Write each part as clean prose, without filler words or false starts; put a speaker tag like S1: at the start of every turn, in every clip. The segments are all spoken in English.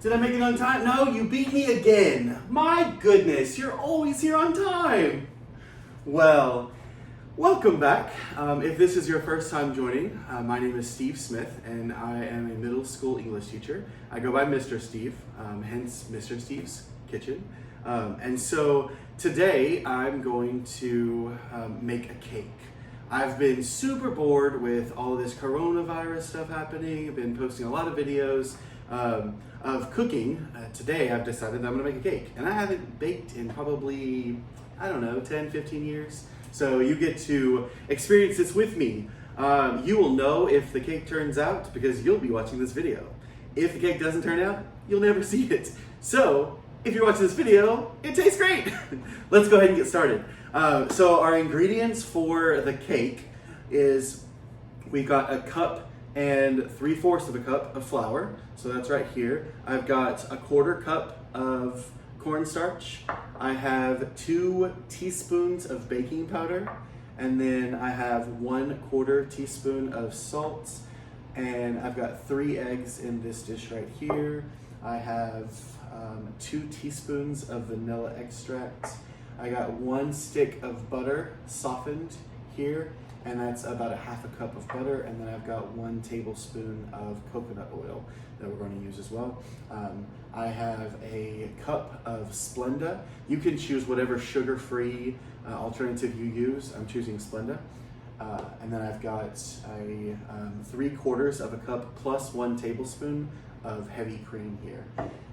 S1: Did I make it on time? No, you beat me again. My goodness, you're always here on time. Well, welcome back. If this is your first time joining, my name is Steve Smith and I am a middle school English teacher. I go by Mr. Steve, hence Mr. Steve's Kitchen. And so today I'm going to make a cake. I've been super bored with all of this coronavirus stuff happening. I've been posting a lot of videos of cooking. Today I've decided that I'm gonna make a cake. And I haven't baked in probably, I don't know, 10, 15 years. So you get to experience this with me. You will know if the cake turns out because you'll be watching this video. If the cake doesn't turn out, you'll never see it. So if you're watching this video, it tastes great. Let's go ahead and get started. So our ingredients for the cake is we got a cup and 3/4 of a cup of flour. So that's right here. I've got a 1/4 cup of cornstarch. I have 2 teaspoons of baking powder. And then I have 1/4 teaspoon of salt. And I've got 3 eggs in this dish right here. I have 2 teaspoons of vanilla extract. I got 1 stick of butter softened here, and that's about a 1/2 cup of butter. And then I've got 1 tablespoon of coconut oil that we're going to use as well. I have a cup of Splenda. You can choose whatever sugar-free alternative you use. I'm choosing Splenda. And then I've got a 3/4 of a cup plus 1 tablespoon of heavy cream here.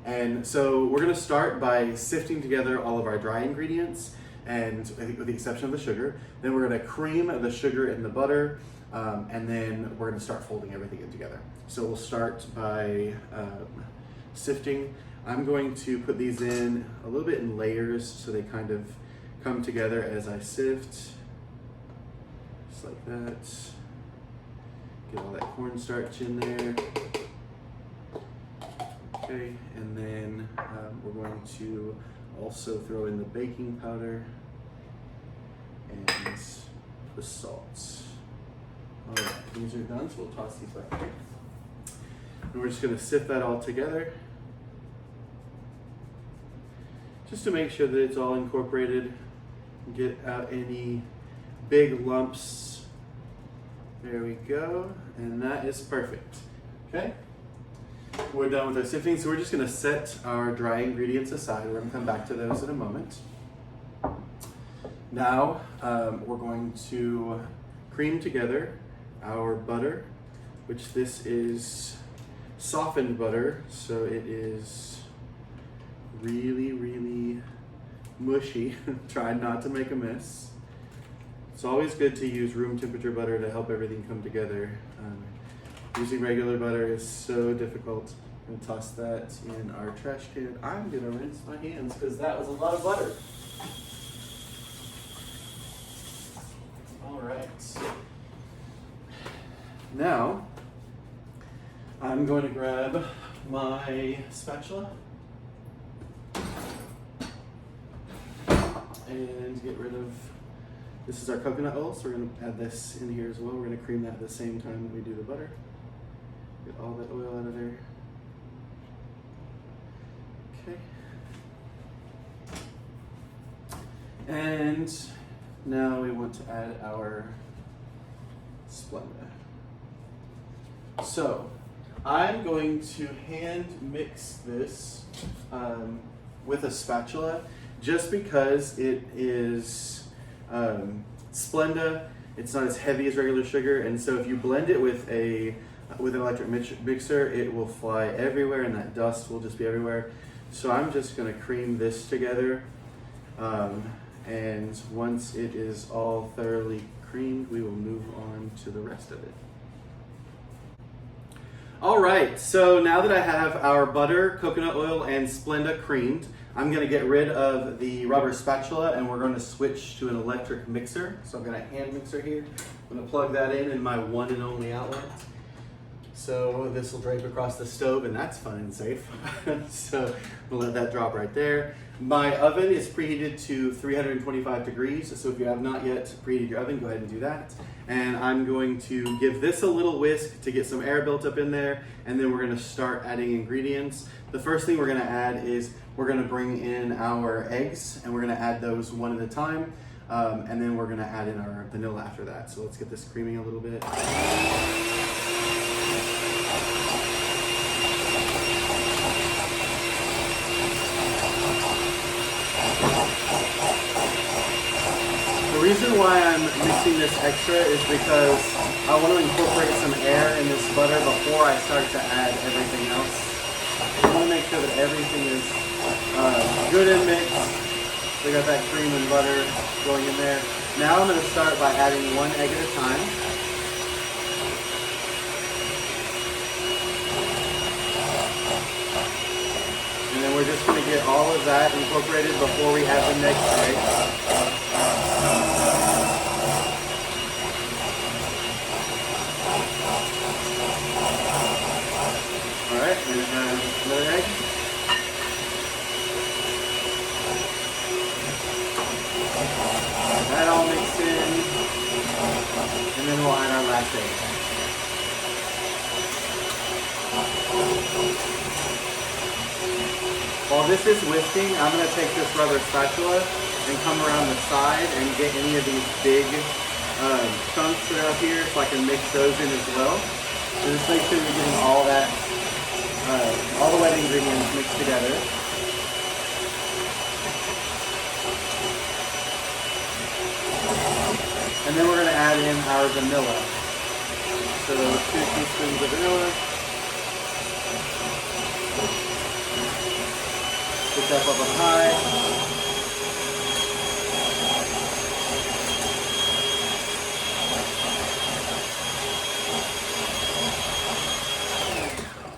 S1: And so we're gonna start by sifting together all of our dry ingredients, and I think with the exception of the sugar. Then we're gonna cream the sugar in the butter, and then we're gonna start folding everything in together. So we'll start by sifting. I'm going to put these in a little bit in layers so they kind of come together as I sift. Just like that. Get all that cornstarch in there. Okay, and then we're going to also throw in the baking powder and the salt. All right, these are done, so we'll toss these back here. And we're just gonna sift that all together, just to make sure that it's all incorporated. Get out any big lumps. There we go, and that is perfect. Okay? We're done with our sifting, so we're just gonna set our dry ingredients aside. We're gonna come back to those in a moment. Now, we're going to cream together our butter, which this is softened butter, so it is really, really mushy. Try not to make a mess. It's always good to use room temperature butter to help everything come together. Using regular butter is so difficult. I'm gonna toss that in our trash can. I'm gonna rinse my hands because that was a lot of butter. All right. Now, I'm going to grab my spatula and get rid of, this is our coconut oil, so we're gonna add this in here as well. We're gonna cream that at the same time that we do the butter. Get all that oil out of there. Okay. And now we want to add our Splenda. So I'm going to hand mix this with a spatula just because it is Splenda. It's not as heavy as regular sugar, and so if you blend it with an electric mixer, it will fly everywhere and that dust will just be everywhere. So I'm just gonna cream this together, and once it is all thoroughly creamed, we will move on to the rest of it. All right, so now that I have our butter, coconut oil, and Splenda creamed, I'm gonna get rid of the rubber spatula and we're gonna switch to an electric mixer. So I've got a hand mixer here. I'm gonna plug that in my one and only outlet. So this will drape across the stove and that's fun and safe. So we'll let that drop right there. My oven is preheated to 325 degrees, so if you have not yet preheated your oven, go ahead and do that. And I'm going to give this a little whisk to get some air built up in there, and then we're gonna start adding ingredients. The first thing we're gonna add is we're gonna bring in our eggs, and we're gonna add those one at a time, and then we're gonna add in our vanilla after that. So let's get this creaming a little bit. The reason why I'm mixing this extra is because I want to incorporate some air in this butter before I start to add everything else. I want to make sure that everything is good and mixed. We got that cream and butter going in there. Now I'm going to start by adding one egg at a time. And then we're just going to get all of that incorporated before we add the next egg. Alright, we're going to add another egg. That all mixed in, and then we'll add our last egg. While this is whisking, I'm going to take this rubber spatula and come around the side and get any of these big chunks that are up here so I can mix those in as well. So just make sure you're getting all that, all the wet ingredients mixed together. And then we're going to add in our vanilla. So 2 teaspoons of vanilla. Put that up on high.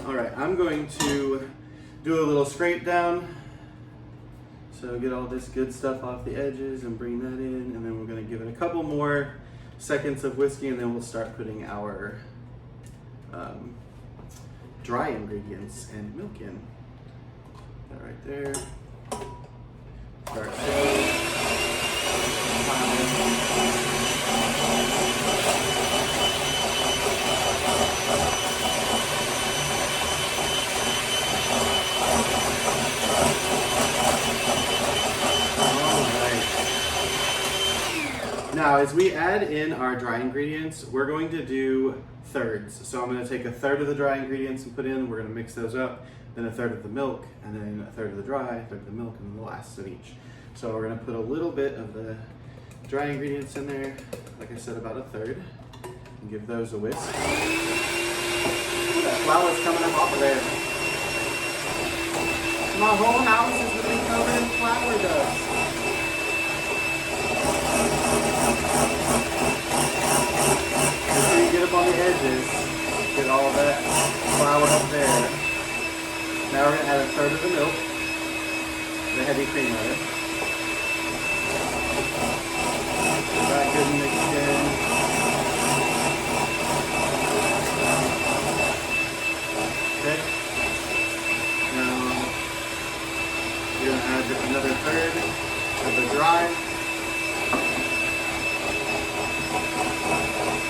S1: Alright, I'm going to do a little scrape down. So get all this good stuff off the edges and bring that in, and then we're going to give it a couple more seconds of whisking, and then we'll start putting our dry ingredients and milk in. That right there. Start Now, as we add in our dry ingredients, we're going to do thirds. So I'm going to take a third of the dry ingredients and put in, we're going to mix those up, then a third of the milk, and then a third of the dry, a third of the milk, and then the last of each. So we're going to put a little bit of the dry ingredients in there, like I said, about a third, and give those a whisk. Ooh, that flour's coming up off of there. My whole house is going to be covered in flour dust. Make sure you get up on the edges, get all that flour up there. Now we're going to add a third of the milk, the heavy cream of it. Get that good and mixed in. Okay. Now you're going to add another third of the dry.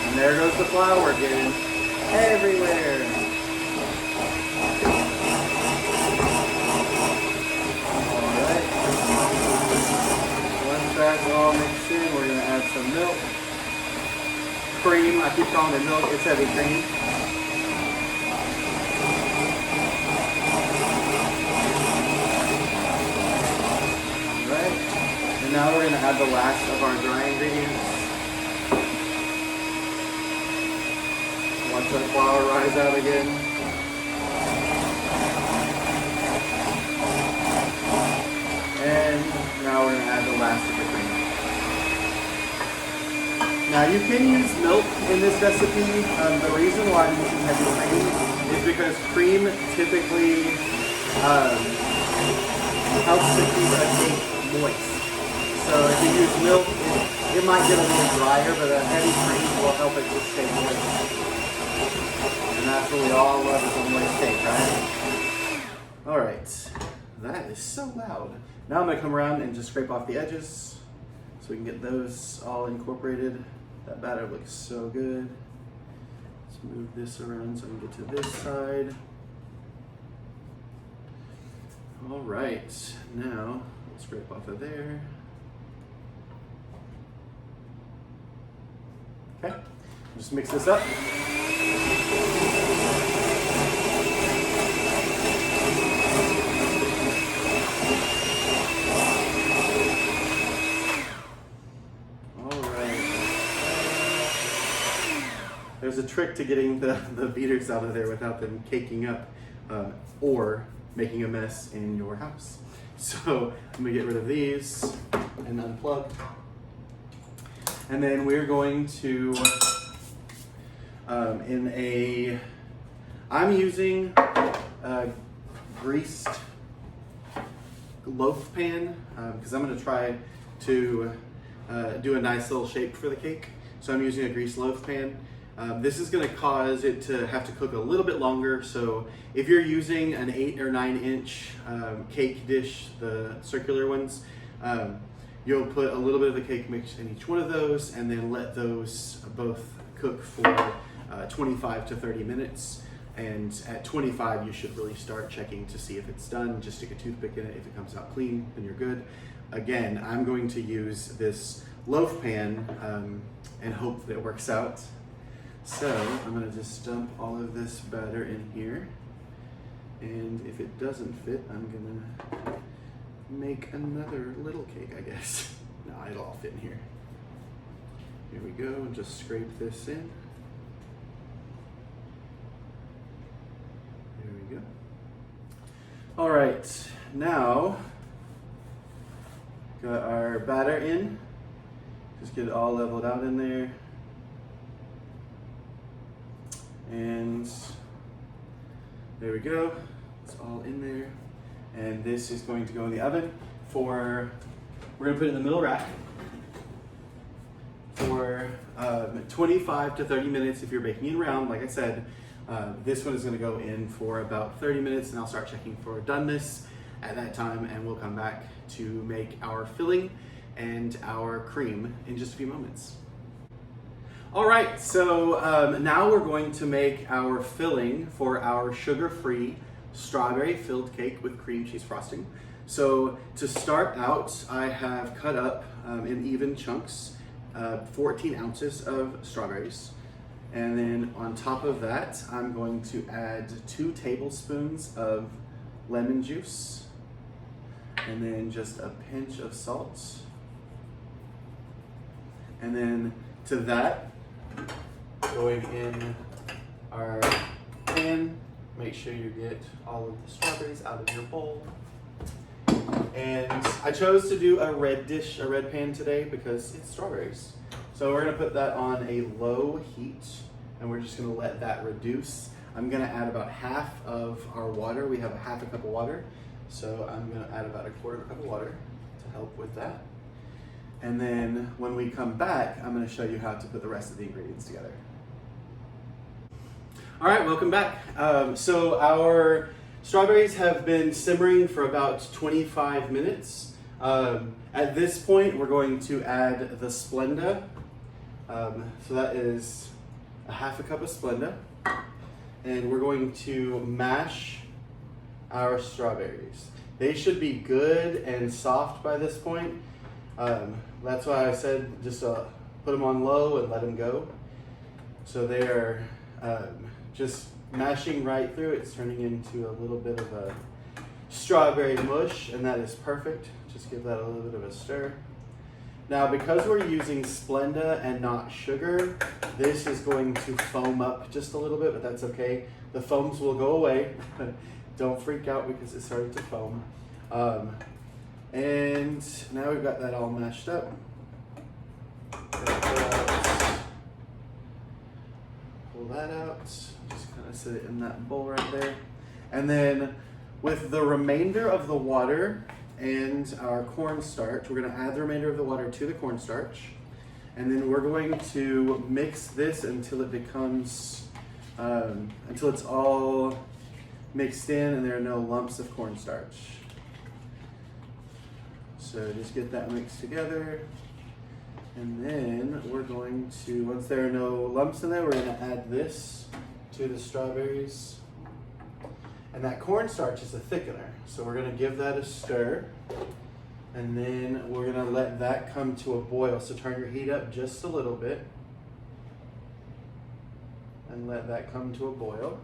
S1: And there goes the flour again, everywhere. Alright. Once that's all mixed in, we're going to add some milk. Cream, I keep calling it milk, it's heavy cream. Alright. And now we're going to add the last of our dry ingredients. Watch that flour rise out again. And now we're going to add the last of the cream. Now you can use milk in this recipe. The reason why I'm using heavy cream is because cream typically helps to keep a cake moist. So if you use milk, it might get a little drier, but a heavy cream will help it just stay moist. And that's what we all love is a moist cake, right? Alright, that is so loud. Now I'm gonna come around and just scrape off the edges so we can get those all incorporated. That batter looks so good. Let's move this around so we can get to this side. All right, now we'll scrape off of there. Okay, just mix this up. There's a trick to getting the beaters out of there without them caking up or making a mess in your house. So I'm gonna get rid of these and unplug. And then we're going to, I'm using a greased loaf pan because I'm gonna try to do a nice little shape for the cake. So I'm using a greased loaf pan. This is going to cause it to have to cook a little bit longer. So if you're using an 8 or 9 inch cake dish, the circular ones, you'll put a little bit of the cake mix in each one of those and then let those both cook for 25 to 30 minutes. And at 25, you should really start checking to see if it's done. Just stick a toothpick in it. If it comes out clean, then you're good. Again, I'm going to use this loaf pan and hope that it works out. So I'm gonna just dump all of this batter in here. And if it doesn't fit, I'm gonna make another little cake, I guess. No, it'll all fit in here. Here we go, and just scrape this in. There we go. All right, now, got our batter in. Just get it all leveled out in there. And there we go, it's all in there. And this is going to go in the oven we're gonna put it in the middle rack for 25 to 30 minutes if you're baking it round. Like I said, this one is gonna go in for about 30 minutes and I'll start checking for doneness at that time, and we'll come back to make our filling and our cream in just a few moments. All right, so now we're going to make our filling for our sugar-free strawberry filled cake with cream cheese frosting. So to start out, I have cut up in even chunks 14 ounces of strawberries. And then on top of that, I'm going to add 2 tablespoons of lemon juice, and then just a pinch of salt. And then to that, going in our pan, make sure you get all of the strawberries out of your bowl. And I chose to do a red pan today because it's strawberries. So we're gonna put that on a low heat and we're just gonna let that reduce. I'm gonna add about half of our water. We have a half a cup of water. So I'm gonna add about a quarter of a cup of water to help with that. And then when we come back, I'm gonna show you how to put the rest of the ingredients together. All right, welcome back. So our strawberries have been simmering for about 25 minutes. At this point, we're going to add the Splenda. So that is a half a cup of Splenda. And we're going to mash our strawberries. They should be good and soft by this point. That's why I said just put them on low and let them go. So they are just mashing right through. It's turning into a little bit of a strawberry mush, and that is perfect. Just give that a little bit of a stir. Now, because we're using Splenda and not sugar, this is going to foam up just a little bit, but that's okay. The foams will go away. Don't freak out because it started to foam. And now we've got that all mashed up. Pull that out. Just kind of sit it in that bowl right there. And then with the remainder of the water and our cornstarch, we're going to add the remainder of the water to the cornstarch. And then we're going to mix this until it becomes, until it's all mixed in and there are no lumps of cornstarch. So just get that mixed together. And then we're going to, once there are no lumps in there, we're going to add this to the strawberries. And that cornstarch is a thickener. So we're going to give that a stir. And then we're going to let that come to a boil. So turn your heat up just a little bit. And let that come to a boil.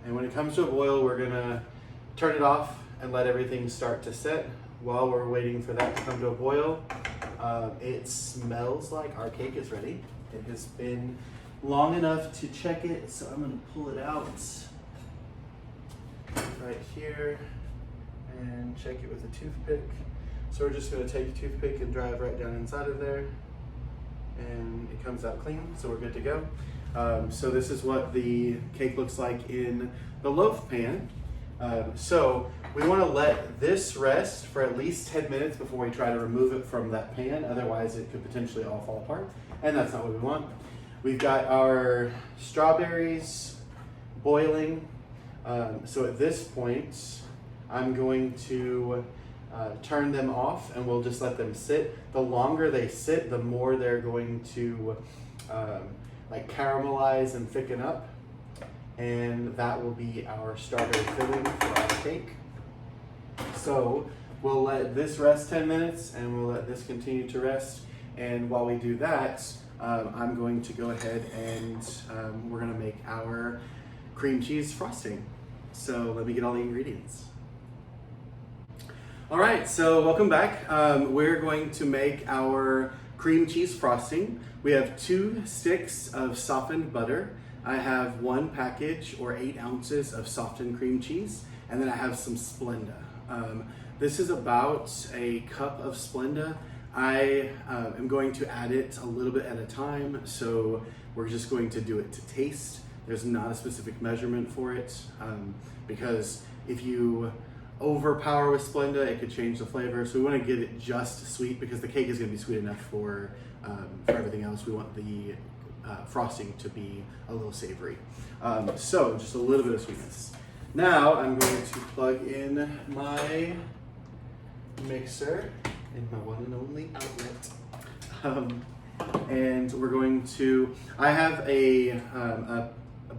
S1: And when it comes to a boil, we're going to turn it off and let everything start to set. While we're waiting for that to come to a boil, it smells like our cake is ready. It has been long enough to check it, so I'm going to pull it out right here and check it with a toothpick. So we're just going to take a toothpick and drive right down inside of there, and it comes out clean, so we're good to go. So this is what the cake looks like in the loaf pan. So we want to let this rest for at least 10 minutes before we try to remove it from that pan. Otherwise it could potentially all fall apart, and that's not what we want. We've got our strawberries boiling. So at this point, I'm going to turn them off, and we'll just let them sit. The longer they sit, the more they're going to like caramelize and thicken up. And that will be our strawberry filling for our cake. So we'll let this rest 10 minutes, and we'll let this continue to rest. And while we do that, I'm going to go ahead and we're gonna make our cream cheese frosting. So let me get all the ingredients. All right, so welcome back. We're going to make our cream cheese frosting. We have 2 sticks of softened butter. I have 1 package or 8 ounces of softened cream cheese, and then I have some Splenda. This is about a cup of Splenda. I am going to add it a little bit at a time, so we're just going to do it to taste. There's not a specific measurement for it, because if you overpower with Splenda, it could change the flavor. So we want to get it just sweet, because the cake is going to be sweet enough for everything else. We want the frosting to be a little savory. So just a little bit of sweetness. Now I'm going to plug in my mixer in my one and only outlet. And we're going to, I have a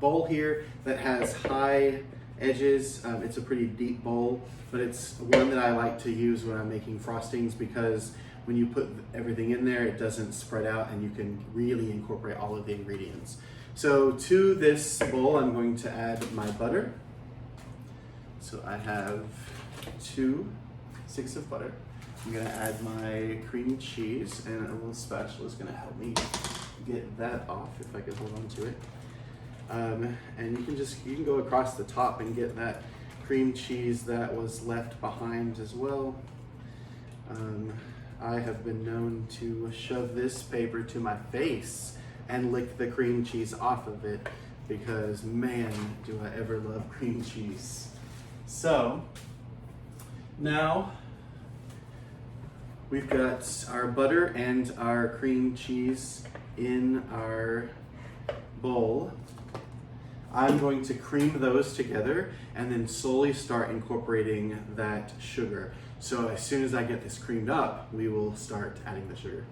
S1: bowl here that has high edges. It's a pretty deep bowl, but it's one that I like to use when I'm making frostings, because when you put everything in there, it doesn't spread out and you can really incorporate all of the ingredients. So to this bowl, I'm going to add my butter. So I have 2 sticks of butter. I'm gonna add my cream cheese, and a little spatula is gonna help me get that off if I can hold on to it. And you can go across the top and get that cream cheese that was left behind as well. I have been known to shove this paper to my face and lick the cream cheese off of it, because man, do I ever love cream cheese. So now we've got our butter and our cream cheese in our bowl. I'm going to cream those together and then slowly start incorporating that sugar. So as soon as I get this creamed up, we will start adding the sugar.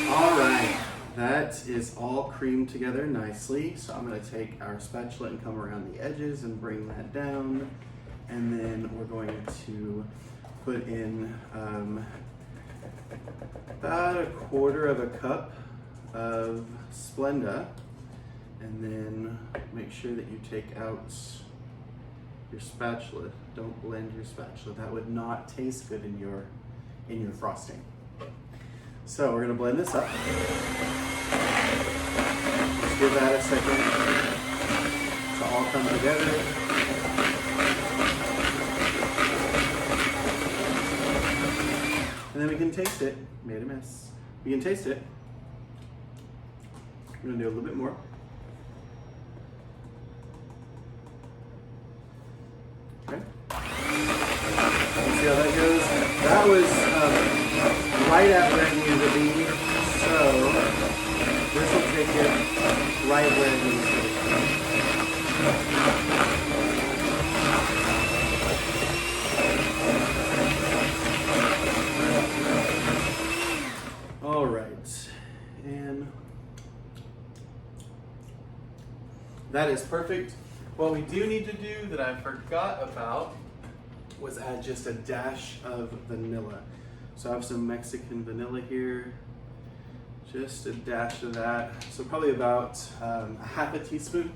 S1: All right, that is all creamed together nicely. So I'm gonna take our spatula and come around the edges and bring that down. And then we're going to put in about 1/4 cup of Splenda, and then make sure that you take out your spatula. Don't blend your spatula. That would not taste good in your frosting. So we're gonna blend this up. Just give that a second to all come together. And then we can taste it. Made a mess. We can taste it. I'm gonna do a little bit more. Okay. Let's see how that goes. That was right at where it needed to be, so this will take it right where it needs to be. That is perfect. What we do need to do that I forgot about was add just a dash of vanilla. So I have some Mexican vanilla here, just a dash of that. So probably about a half a teaspoon.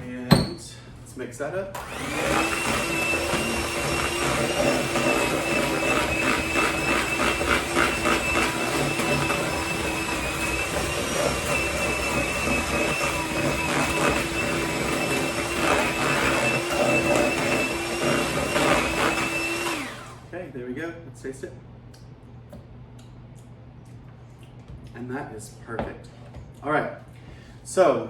S1: And let's mix that up. There we go, let's taste it. And that is perfect. All right, so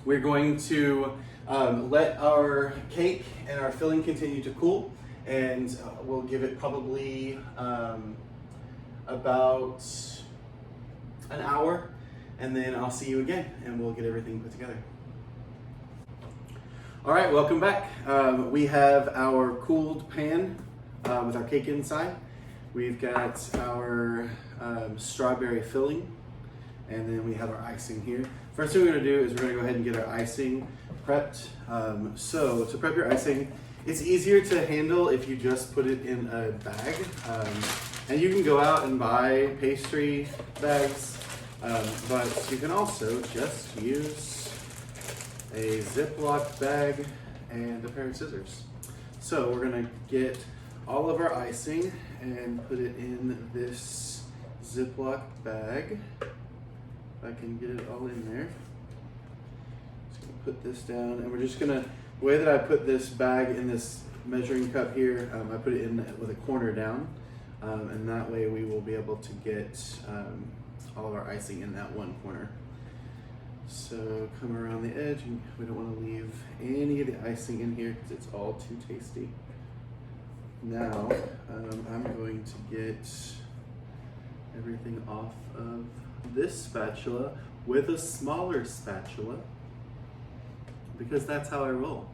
S1: we're going to let our cake and our filling continue to cool, and we'll give it probably about an hour, and then I'll see you again and we'll get everything put together. All right, welcome back. We have our cooled pan with our cake inside. We've got our strawberry filling, and then we have our icing here. First thing we're gonna do is we're gonna go ahead and get our icing prepped. So to prep your icing, it's easier to handle if you just put it in a bag. And you can go out and buy pastry bags, but you can also just use a Ziploc bag and a pair of scissors. So we're gonna get all of our icing and put it in this Ziploc bag. If I can get it all in there. Just gonna put this down, and we're just gonna, the way that I put this bag in this measuring cup here, I put it in with a corner down, and that way we will be able to get all of our icing in that one corner. So come around the edge, and we don't want to leave any of the icing in here because it's all too tasty. Now, I'm going to get everything off of this spatula with a smaller spatula because that's how I roll.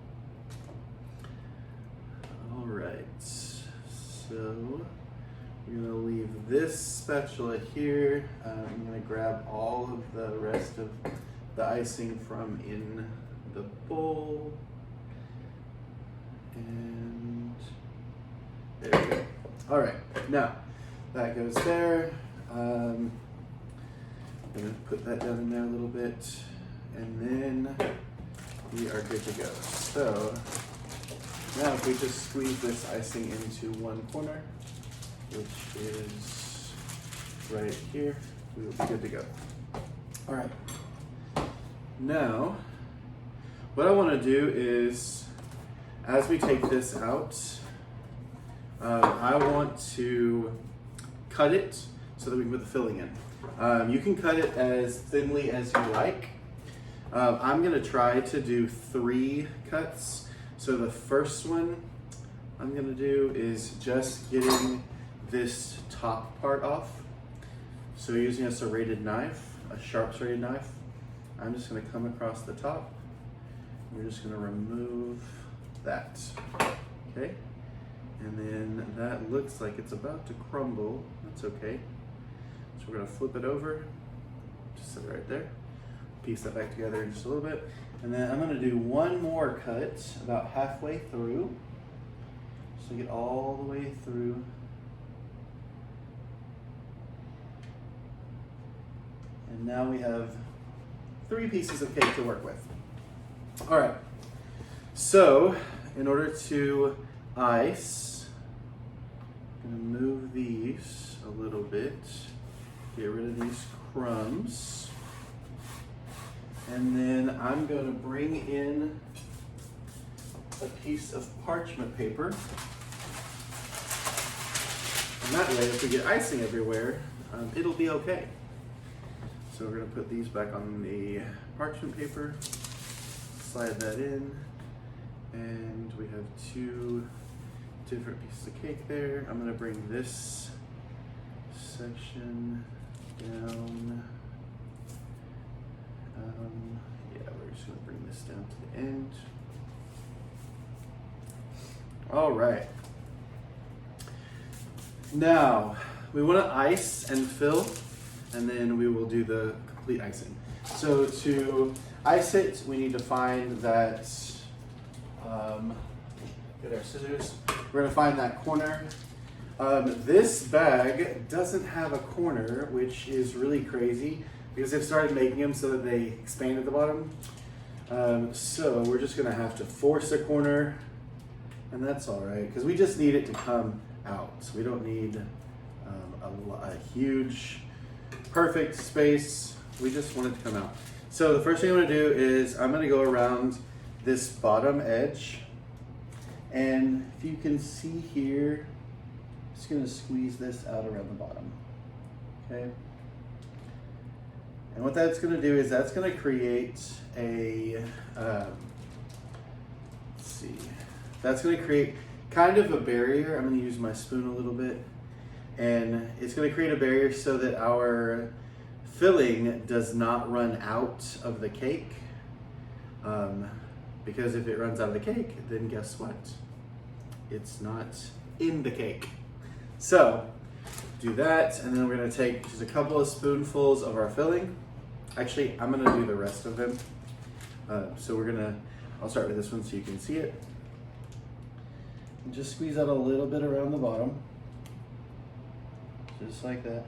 S1: All right, so we're gonna leave this spatula here. I'm gonna grab all of the rest of the icing from in the bowl. And there we go. All right, now that goes there. I'm gonna put that down in there a little bit, and then we are good to go. So now if we just squeeze this icing into one corner, which is right here, we will be good to go. All right. Now, what I want to do is, as we take this out, I want to cut it so that we can put the filling in. You can cut it as thinly as you like. I'm going to try to do 3 cuts. So the first one I'm going to do is just getting this top part off. So using a serrated knife, a sharp serrated knife, I'm just going to come across the top. We're just going to remove that. Okay? And then that looks like it's about to crumble. That's okay. So we're going to flip it over. Just sit right there. Piece that back together just a little bit. And then I'm going to do one more cut about halfway through. So get all the way through. And now we have 3 pieces of cake to work with. All right. So in order to ice, I'm going to move these a little bit. Get rid of these crumbs. And then I'm going to bring in a piece of parchment paper. And that way, if we get icing everywhere, it'll be okay. So we're going to put these back on the parchment paper, slide that in, and we have 2 different pieces of cake there. I'm going to bring this section down. Yeah, we're just going to bring this down to the end. All right. Now, we want to ice and fill, and then we will do the complete icing. So to ice it, we need to find that, get our scissors. We're gonna find that corner. This bag doesn't have a corner, which is really crazy because they've started making them so that they expand at the bottom. So we're just gonna have to force a corner, and that's all right because we just need it to come out. So we don't need a huge, perfect space. We just want it to come out. So the first thing I'm gonna do is I'm gonna go around this bottom edge, and if you can see here, I'm just gonna squeeze this out around the bottom, okay? And what that's gonna do is that's gonna create a, let's see, that's gonna create kind of a barrier. I'm gonna use my spoon a little bit, and it's gonna create a barrier so that our filling does not run out of the cake. Because if it runs out of the cake, then guess what? It's not in the cake. So do that, and then we're gonna take just a couple of spoonfuls of our filling. Actually, I'm gonna do the rest of them. I'll start with this one so you can see it. And just squeeze out a little bit around the bottom. Just like that.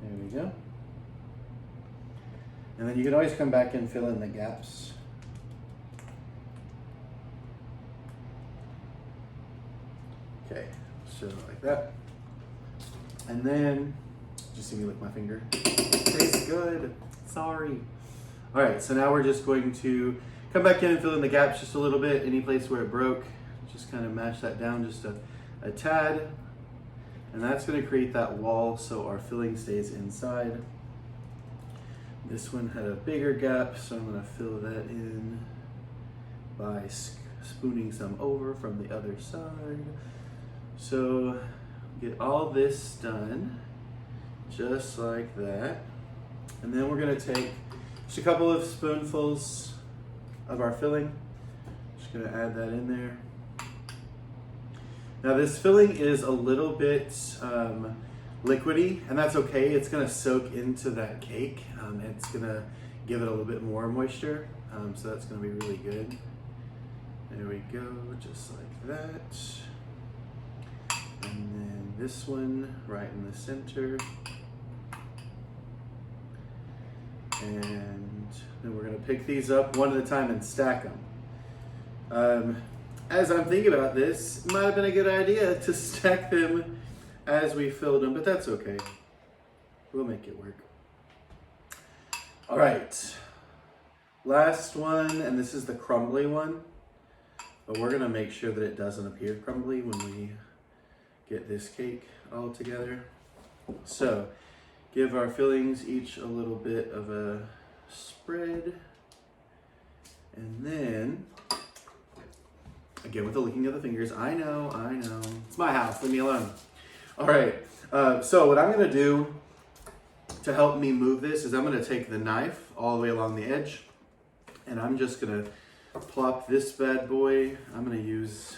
S1: There we go. And then you can always come back and fill in the gaps. Okay, so like that. And then, just see me lick my finger. Tastes good, sorry. All right, so now we're just going to come back in and fill in the gaps just a little bit. Any place where it broke, just kind of mash that down just a tad. And that's gonna create that wall so our filling stays inside. This one had a bigger gap, so I'm gonna fill that in by spooning some over from the other side. So get all this done, just like that. And then we're gonna take just a couple of spoonfuls of our filling. Just gonna add that in there. Now this filling is a little bit liquidy, and that's okay. It's gonna soak into that cake. It's gonna give it a little bit more moisture, so that's gonna be really good. There we go, just like that. And then this one right in the center. And then we're gonna pick these up one at a time and stack them. As I'm thinking about this, it might have been a good idea to stack them as we filled them, but that's okay. We'll make it work. All right, last one, and this is the crumbly one, but we're gonna make sure that it doesn't appear crumbly when we get this cake all together. So, give our fillings each a little bit of a spread, and then, again with the licking of the fingers, I know, it's my house, leave me alone. All right, so what I'm gonna do to help me move this is I'm gonna take the knife all the way along the edge, and I'm just gonna plop this bad boy. I'm gonna use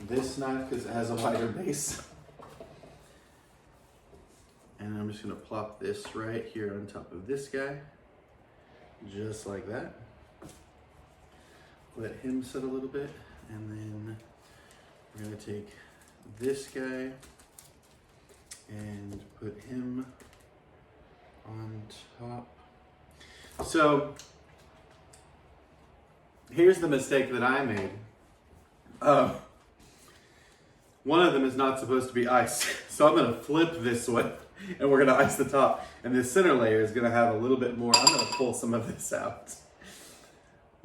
S1: this knife because it has a wider base. And I'm just gonna plop this right here on top of this guy, just like that. Let him sit a little bit, and then we're gonna take this guy and put him on top. So here's the mistake that I made. One of them is not supposed to be iced, so I'm gonna flip this one and we're gonna ice the top, and this center layer is gonna have a little bit more. I'm gonna pull some of this out.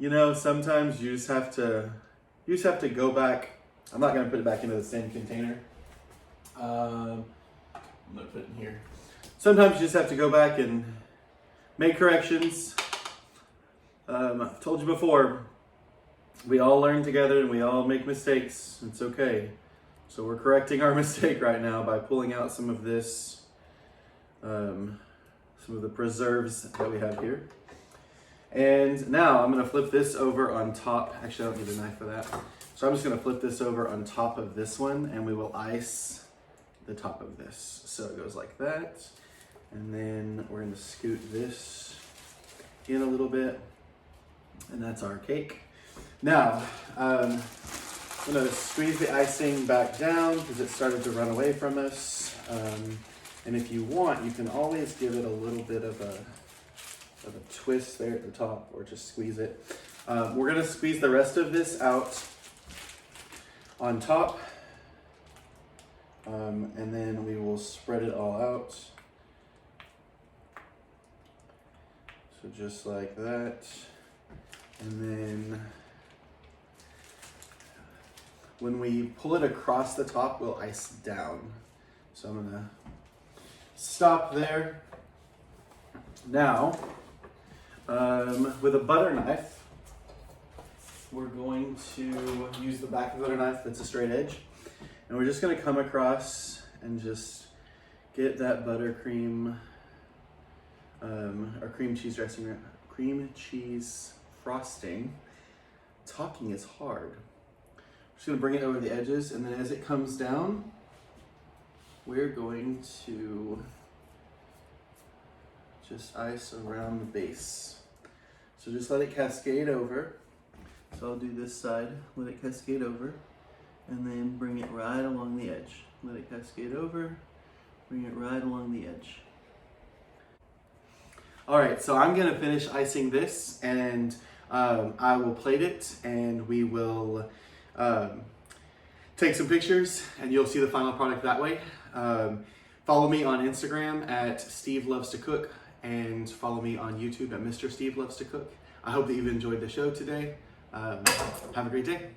S1: You know, sometimes you just have to go back. I'm not gonna put it back into the same container. I'm gonna put it in here. Sometimes you just have to go back and make corrections. I've told you before, we all learn together and we all make mistakes. It's okay. So we're correcting our mistake right now by pulling out some of this, some of the preserves that we have here. And now I'm gonna flip this over on top. Actually, I don't need a knife for that. So I'm just gonna flip this over on top of this one, and we will ice the top of this. So it goes like that. And then we're gonna scoot this in a little bit, and that's our cake. Now, I'm gonna squeeze the icing back down because it started to run away from us. And if you want, you can always give it a little bit of a twist there at the top, or just squeeze it. We're gonna squeeze the rest of this out on top, and then we will spread it all out. So just like that, and then when we pull it across the top, we'll ice down. So I'm gonna stop there. Now, with a butter knife, we're going to use the back of the butter knife that's a straight edge, and we're just gonna come across and just get that buttercream, or cream cheese dressing, cream cheese frosting. Talking is hard. Just gonna bring it over the edges, and then as it comes down, we're going to just ice around the base. So just let it cascade over. So I'll do this side, let it cascade over, and then bring it right along the edge. Let it cascade over, bring it right along the edge. All right, so I'm gonna finish icing this, and I will plate it, and we will take some pictures, and you'll see the final product that way. Follow me on Instagram at Steve Loves to Cook, and follow me on YouTube at Mr. Steve Loves to Cook. I hope that you've enjoyed the show today. Have a great day.